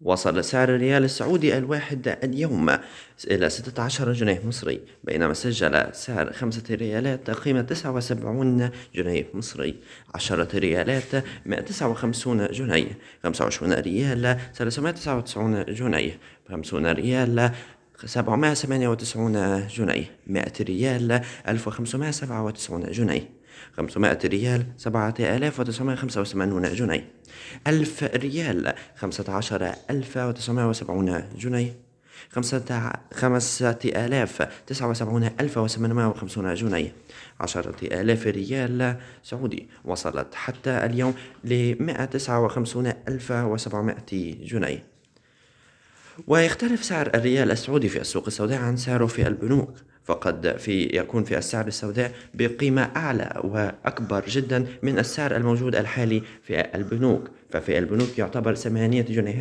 وصل سعر الريال السعودي الواحد اليوم إلى 16 جنيه مصري، بينما سجل سعر 5 ريالات قيمة 79 جنيه مصري، 10 ريالات 159 جنيه، 25 ريال 399 جنيه، 50 ريال 798 جنيه، 100 ريال 1597 جنيه، 500 ريال 7985 جنيه، 1000 ريال 15970 جنيه، 50795850 جنيه، 10,000 ريال سعودي وصلت حتى اليوم ل159,700 جنيه. ويختلف سعر الريال السعودي في السوق السوداء عن سعره في البنوك، فقد يكون في السعر السوداء بقيمة أعلى وأكبر جدا من السعر الموجود الحالي في البنوك، ففي البنوك يعتبر 8 جنيهات